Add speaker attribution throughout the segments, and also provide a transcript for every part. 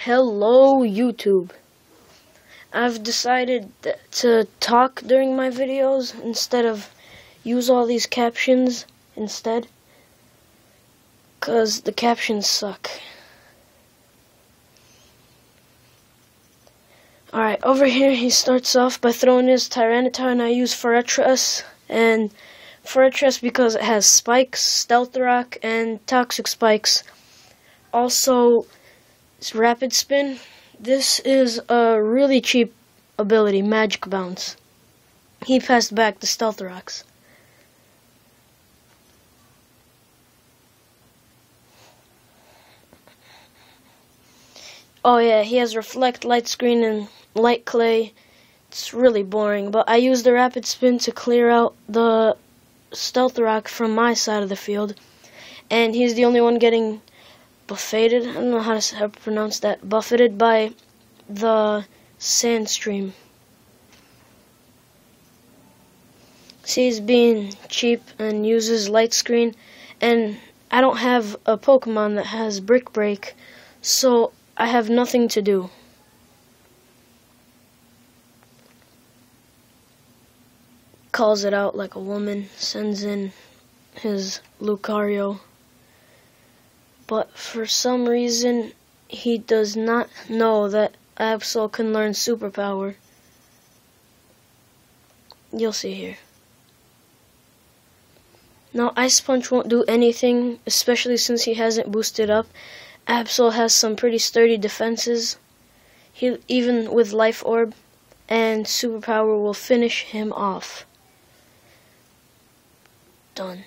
Speaker 1: Hello YouTube. I've decided to talk during my videos instead of use all these captions instead, cause the captions suck. Alright, over here he starts off by throwing his Tyranitar, and I use Fortress, and Fortress because it has spikes, Stealth Rock, and Toxic Spikes. Also, it's Rapid Spin. This is a really cheap ability, Magic Bounce. He passed back the Stealth Rocks. Oh yeah, he has Reflect, Light Screen, and Light Clay. It's really boring, but I use the Rapid Spin to clear out the Stealth Rock from my side of the field. And he's the only one getting buffeted. I don't know how to pronounce that. Buffeted by the Sandstream. See, he's being cheap and uses Light Screen. And I don't have a Pokemon that has Brick Break, so I have nothing to do. Calls it out like a woman, sends in his Lucario. But for some reason, he does not know that Absol can learn Superpower. You'll see here. Now, Ice Punch won't do anything, especially since he hasn't boosted up. Absol has some pretty sturdy defenses, even with Life Orb, and Superpower will finish him off. Done.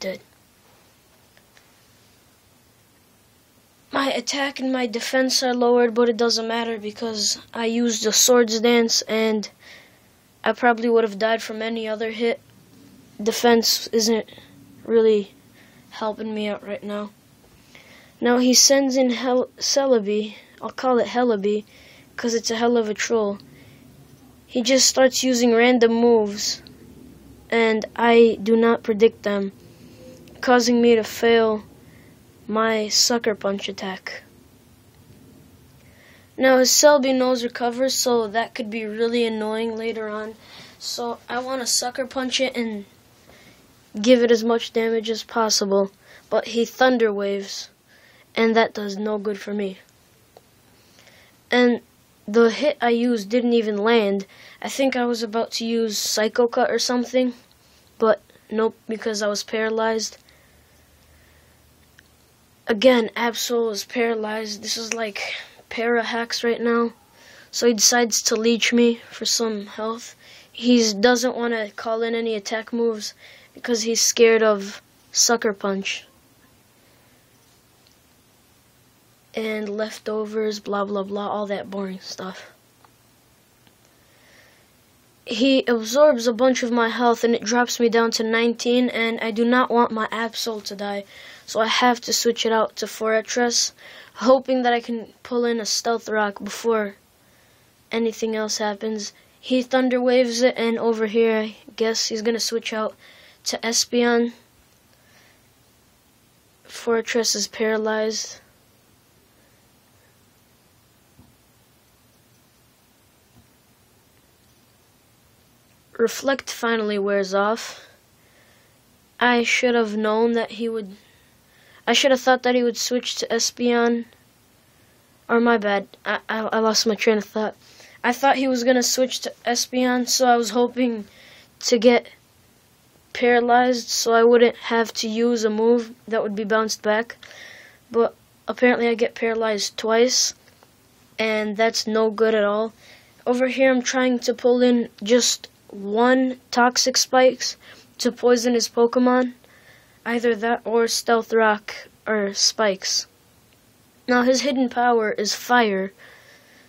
Speaker 1: Dead. My attack and my defense are lowered, but it doesn't matter because I used the Swords Dance and I probably would have died from any other hit. Defense isn't really helping me out right now. Now he sends in Celebi. I'll call it Hellaby because it's a hell of a troll. He just starts using random moves and I do not predict them, causing me to fail my Sucker Punch attack. Now his Celebi knows recovers, so that could be really annoying later on. So I want to Sucker Punch it and give it as much damage as possible. But he Thunder Waves, and that does no good for me. And the hit I used didn't even land. I think I was about to use Psycho Cut or something, but nope, because I was paralyzed. Again, Absol is paralyzed. This is like para hacks right now. So he decides to leech me for some health. He doesn't want to call in any attack moves because he's scared of Sucker Punch. And leftovers, blah blah blah, all that boring stuff. He absorbs a bunch of my health and it drops me down to 19, and I do not want my Absol to die, so I have to switch it out to Fortress, hoping that I can pull in a Stealth Rock before anything else happens. He Thunder Waves it, and over here I guess he's gonna switch out to Espeon. Fortress is paralyzed. Reflect finally wears off. I should have known that he would. I should have thought that he would switch to Espeon. Or my bad. I lost my train of thought. I thought he was gonna switch to Espeon, so I was hoping to get paralyzed so I wouldn't have to use a move that would be bounced back. But apparently I get paralyzed twice, and that's no good at all. Over here I'm trying to pull in just one Toxic Spikes to poison his Pokemon. Either that or Stealth Rock or Spikes. Now his hidden power is Fire.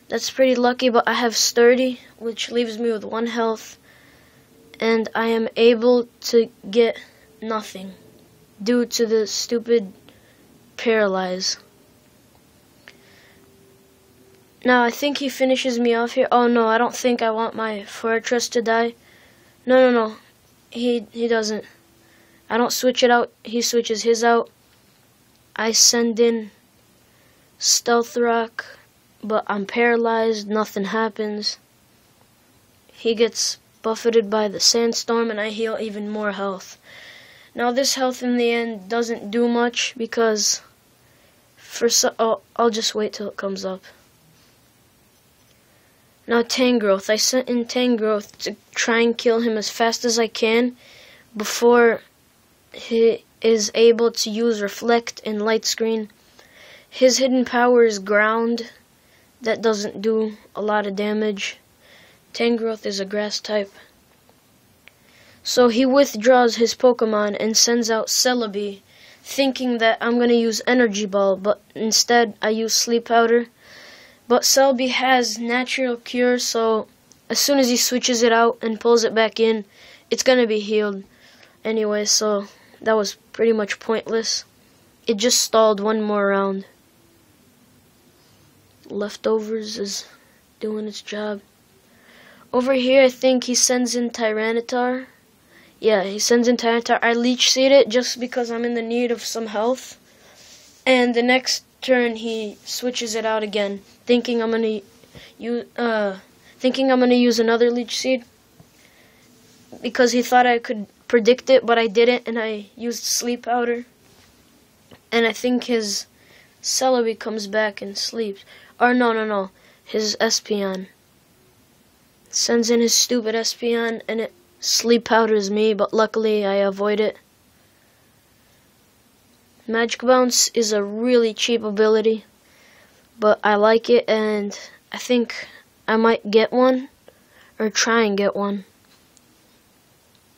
Speaker 1: That's pretty lucky, but I have Sturdy, which leaves me with 1 health. And I am able to get nothing due to the stupid Paralyze. Now I think he finishes me off here. Oh no, I don't think I want my Fortress to die. No. He doesn't. I don't switch it out. He switches his out. I send in Stealth Rock, but I'm paralyzed, nothing happens. He gets buffeted by the sandstorm and I heal even more health. Now this health in the end doesn't do much because I'll just wait till it comes up. Now Tangrowth. I sent in Tangrowth to try and kill him as fast as I can before he is able to use Reflect and Light Screen. His hidden power is Ground. That doesn't do a lot of damage. Tangrowth is a grass type. So he withdraws his Pokemon and sends out Celebi, thinking that I'm going to use Energy Ball, but instead I use Sleep Powder. But Celebi has Natural Cure, so as soon as he switches it out and pulls it back in, it's going to be healed anyway, so that was pretty much pointless. It just stalled one more round. Leftovers is doing its job. Over here, I think he sends in Tyranitar. Yeah, he sends in Tyranitar. I Leech Seed it just because I'm in the need of some health. And the next turn, he switches it out again, thinking I'm gonna use another Leech Seed because he thought I could predict it, but I didn't, and I used Sleep Powder. And I think his Celebi comes back and sleeps. Or no. His Espeon sends in his stupid Espeon, and it Sleep Powders me, but luckily I avoid it. Magic Bounce is a really cheap ability, but I like it, and I think I might get one, or try and get one.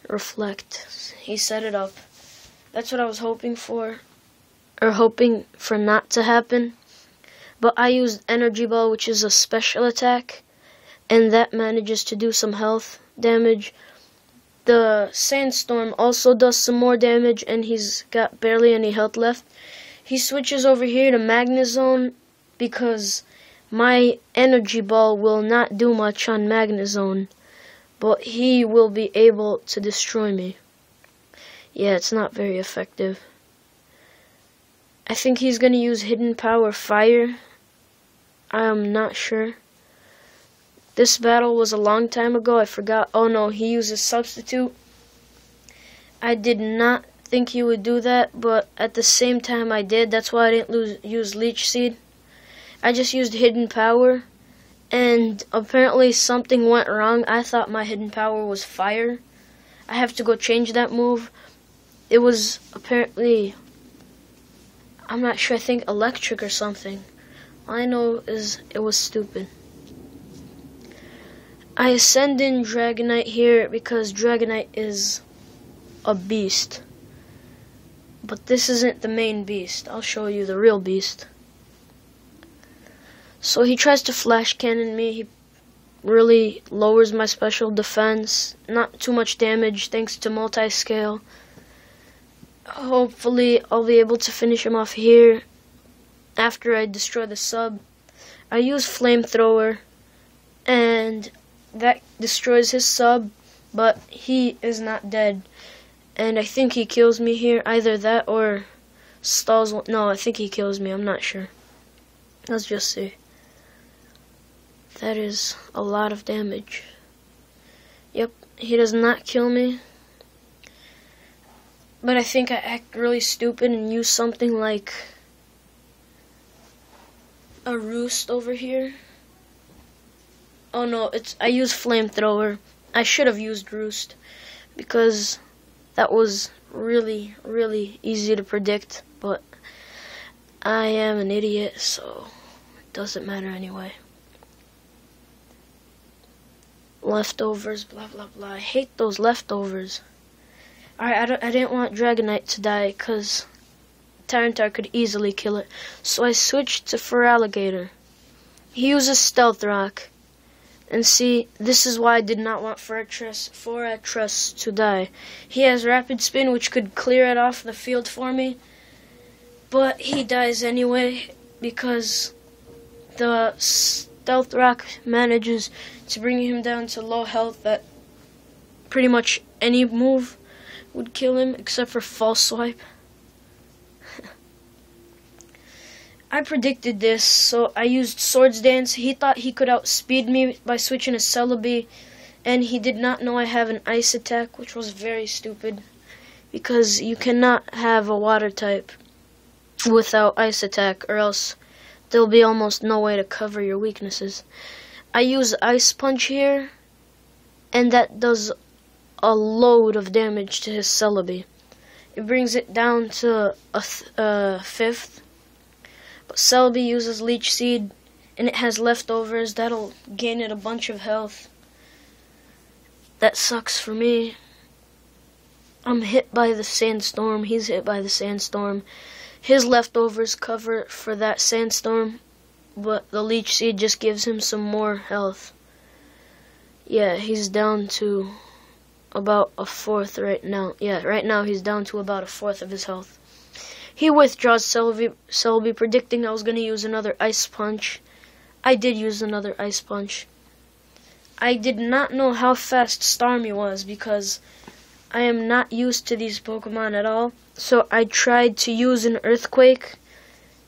Speaker 1: Reflect. He set it up. That's what I was hoping for, or hoping for not to happen. But I used Energy Ball, which is a special attack, and that manages to do some health damage. The Sandstorm also does some more damage, and he's got barely any health left. He switches over here to Magnezone because my Energy Ball will not do much on Magnezone, but he will be able to destroy me. Yeah, it's not very effective. I think he's going to use Hidden Power Fire. I'm not sure. This battle was a long time ago. I forgot. Oh no, he uses Substitute. I did not think he would do that, but at the same time I did. That's why I didn't use Leech Seed. I just used Hidden Power, and apparently something went wrong. I thought my Hidden Power was Fire. I have to go change that move. It was apparently, I'm not sure, I think Electric or something. All I know is it was stupid. I send in Dragonite here because Dragonite is a beast. But this isn't the main beast. I'll show you the real beast. So he tries to Flash Cannon me. He really lowers my special defense. Not too much damage thanks to multi-scale. Hopefully I'll be able to finish him off here after I destroy the sub. I use Flamethrower, and that destroys his sub, but he is not dead. And I think he kills me here. Either that or stalls. No, I think he kills me. I'm not sure. Let's just see. That is a lot of damage. Yep, he does not kill me. But I think I act really stupid and use something like a Roost over here. Oh no, I use Flamethrower. I should have used Roost because that was really, really easy to predict, but I am an idiot, so it doesn't matter anyway. Leftovers, blah blah blah. I hate those leftovers. Alright, I didn't want Dragonite to die because Tyranitar could easily kill it, so I switched to Feraligatr. He uses Stealth Rock. And see, this is why I did not want Fortress to die. He has Rapid Spin, which could clear it off the field for me. But he dies anyway, because the Stealth Rock manages to bring him down to low health that pretty much any move would kill him, except for False Swipe. I predicted this, so I used Swords Dance. He thought he could outspeed me by switching to Celebi, and he did not know I have an Ice attack, which was very stupid, because you cannot have a Water type without Ice attack, or else there'll be almost no way to cover your weaknesses. I use Ice Punch here, and that does a load of damage to his Celebi. It brings it down to a fifth. But Celebi uses Leech Seed, and it has leftovers. That'll gain it a bunch of health. That sucks for me. I'm hit by the Sandstorm. He's hit by the Sandstorm. His leftovers cover for that Sandstorm, but the Leech Seed just gives him some more health. Yeah, he's down to about a fourth right now. Yeah, right now he's down to about a fourth of his health. He withdraws Celebi, predicting I was going to use another Ice Punch. I did use another Ice Punch. I did not know how fast Starmie was because I am not used to these Pokemon at all. So I tried to use an Earthquake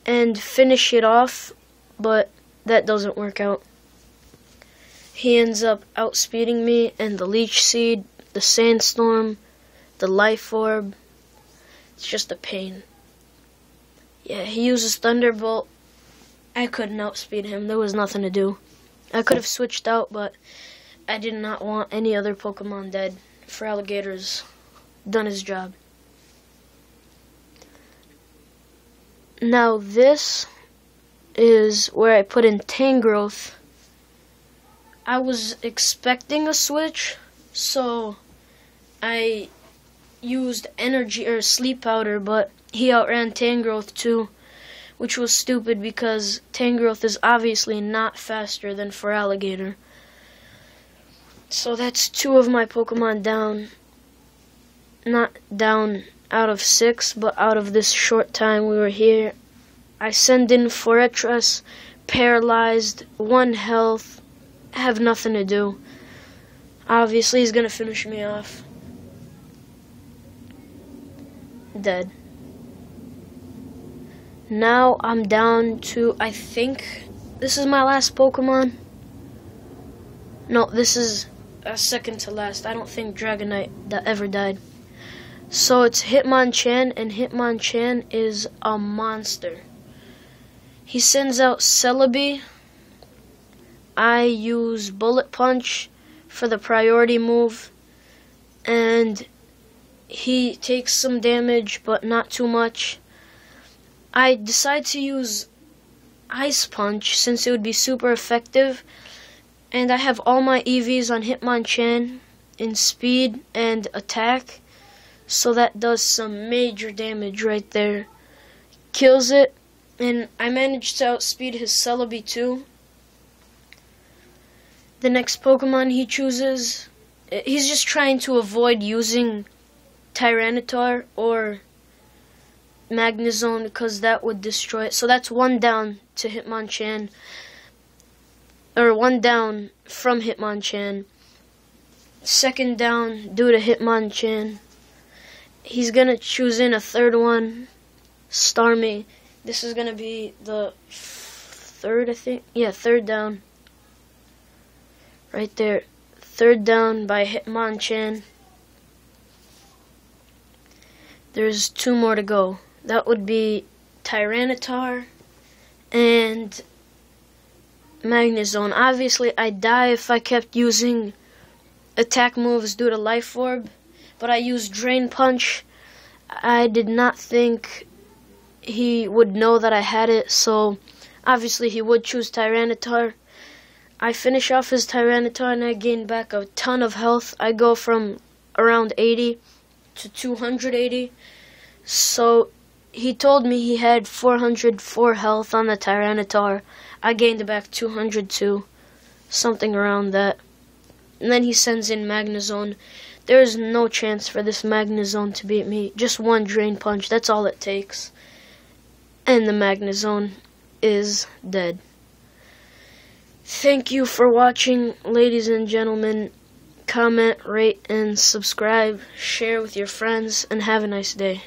Speaker 1: and finish it off, but that doesn't work out. He ends up outspeeding me, and the Leech Seed, the Sandstorm, the Life Orb, it's just a pain. Yeah, he uses Thunderbolt. I couldn't outspeed him. There was nothing to do. I could have switched out, but I did not want any other Pokemon dead. Feraligator's done his job. Now this is where I put in Tangrowth. I was expecting a switch, so I used Energy or Sleep Powder, but he outran Tangrowth too, which was stupid because Tangrowth is obviously not faster than Feraligator. So that's 2 of my Pokemon down. Not down out of 6, but out of this short time we were here. I send in Forretress, paralyzed, 1 health, have nothing to do. Obviously he's gonna finish me off. Dead. Now I'm down to, I think this is my last Pokemon. No, this is second to last. I don't think Dragonite that ever died. So it's Hitmonchan, and Hitmonchan is a monster. He sends out Celebi. I use Bullet Punch for the priority move, and he takes some damage, but not too much. I decide to use Ice Punch since it would be super effective, and I have all my EVs on Hitmonchan in speed and attack, so that does some major damage right there. Kills it, and I managed to outspeed his Celebi too. The next Pokemon he chooses, he's just trying to avoid using Tyranitar or Magnezone because that would destroy it. So that's 1 down to Hitmonchan, or 1 down from Hitmonchan. 2nd down due to Hitmonchan. He's gonna choose in a 3rd one, Starmie. This is gonna be the 3rd, I think. Yeah, 3rd down. Right there. 3rd down by Hitmonchan. There's 2 more to go. That would be Tyranitar and Magnezone. Obviously, I'd die if I kept using attack moves due to Life Orb, but I used Drain Punch. I did not think he would know that I had it, so obviously he would choose Tyranitar. I finish off his Tyranitar and I gain back a ton of health. I go from around 80 to 280. So he told me he had 404 health on the Tyranitar. I gained back 202, something around that. And then he sends in Magnezone. There is no chance for this Magnezone to beat me. Just 1 Drain Punch, that's all it takes. And the Magnezone is dead. Thank you for watching, ladies and gentlemen. Comment, rate, and subscribe. Share with your friends, and have a nice day.